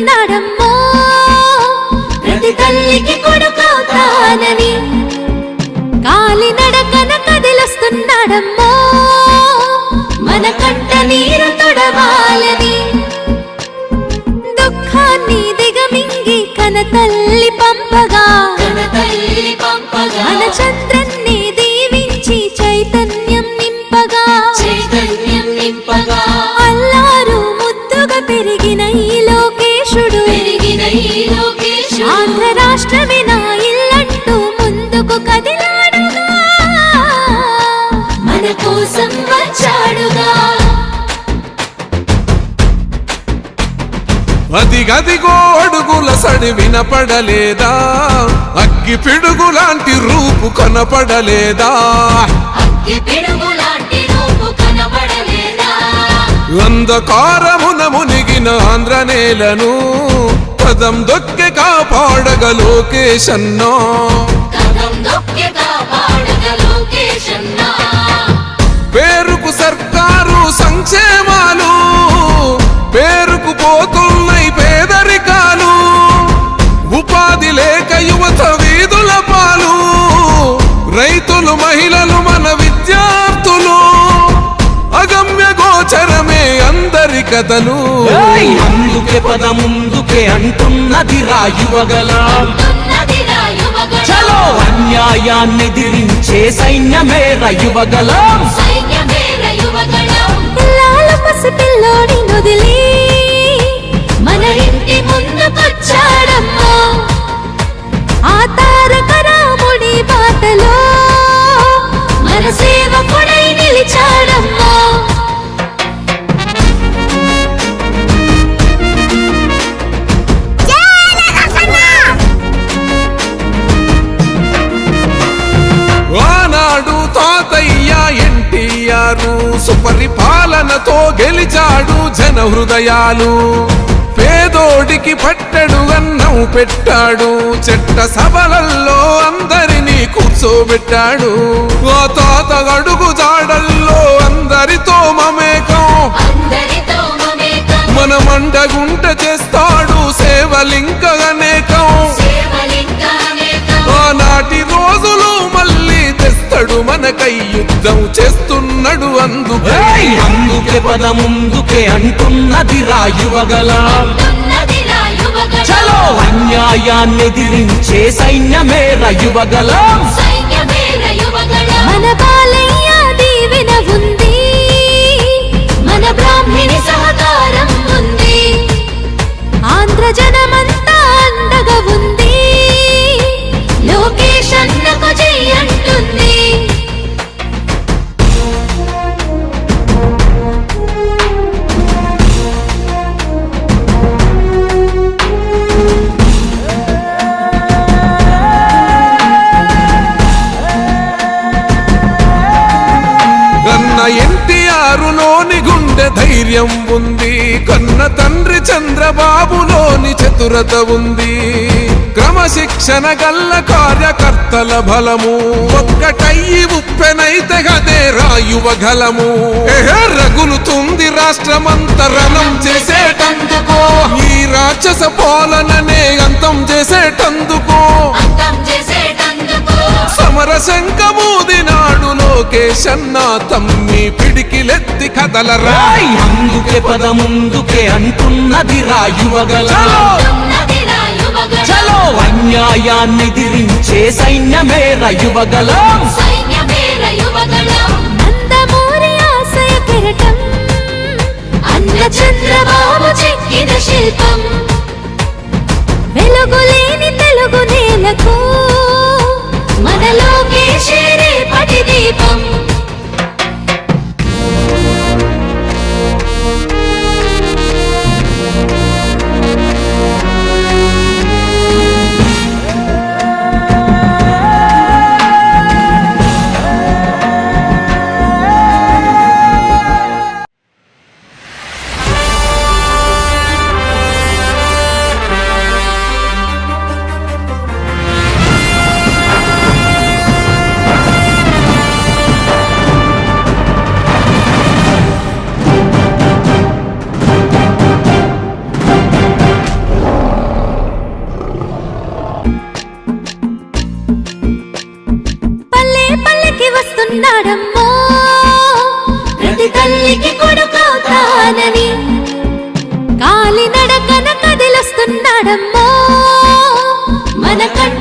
చెబుతున్నాడమ్మో ప్రతి తల్లికి కొడుకవుతానని కాలి నడకన కదిలొస్తున్నాడమ్మో మన కంట నీరు తొడవాలని దుఃఖాన్ని దిగమింగి కన తల్లి పంపగా మన చంద్రన్ని దీవించి చైతన్యం నింపగా అల్లారు ముద్దుగా పెరిగిన ఈ లోకేశుడు ఆంధ్ర రాష్ట్రమే నా ఇల్లంటూ ముందుకు కదిలాడుగా మన కోసం వచ్చాడుగా అదిగదిగో అడుగుల సడి వినపడలేదా అగ్గి పిడుగులాంటి రూపు కనపడలేదా అంధకారమున మునిగిన ఆంధ్ర నేలను పదం దొక్కె కాపాడగ లోకేశన్నా పేరుకు సర్కారు సంక్షేమాలు పేరుకు పోతున్నాయి పేదరికాలు ఉపాధి లేక యువత వీధుల పాలు రైతులు మహిళలు మన విద్యార్థులు అగమ్య గోచరమే అందరి కథలు అందుకే పద ముందుకే అంటున్నది రాయువగలం చలో అన్యాయాన్ని ఎదిరించే సైన్యమే రయువగలం పసిపిల్లోని నొదిలి మన ఇంటి ముందుకొచ్చాడమ్మా ఆ తారక రాముడి బాటలో మన సేవకుడై నిలిచాడమ్మా ఆనాడు తాతయ్య ఎన్టీఆర్ సుపరిపాలనతో గెలిచాడు జన హృదయాలు పేదోడికి పట్టెడు అన్నం పెట్టాడు చెట్ట సభలల్లో అందరినీ కూర్చోబెట్టాడు ఆ తాత అడుగు జాడల్లో అందరితో మమేకం మన మండగుంట చేస్తాడు సేవలింక అనేకం ఆనాటి రోజులు మళ్ళీ తెస్తాడు మనకై యుద్ధం చేస్తున్నాడు అందుకే పద ముందుకే అంటున్నది రాయువగలం చలో అన్యాయాన్ని ఎదిరించే సైన్యమే రయువగలం మన బాలయ్య దీవెన ఉంది మన బ్రాహ్మణి సహకారం ఉంది ఆంధ్ర జనమంతా అండగా ఉంది లోకేష్ అన్నకు జై అంటుంది ఎన్టీఆరులోని గుండె ధైర్యం ఉంది కన్న తండ్రి చంద్రబాబులోని చతురత ఉంది క్రమశిక్షణ గల్ల కార్యకర్తల బలము ఒక్కటయ్యి ఉప్పెనైతే గదే రాయువగలము రగులుతుంది రాష్ట్రమంత రణం చేసేటందుకో ఈ రాక్షస పాలననే అంతం చేసేటందుకో సమర శంఖమూదినాడు లోకేశన్న తమ్మి పిడికిలెత్తి కదలరా అందుకే పద ముందుకే అంటున్నది రాయువగలం చలో అన్యాయాన్ని ఎదిరించే సైన్యమే రయువగలం నందమూరి ఆశయ కిరటం అన్న చంద్రబాబు చెక్కిన శిల్పం వెలుగులేని తెలుగు నేలకు మన లోకేశే రేపటి దీపం ఉన్నాడమ్మ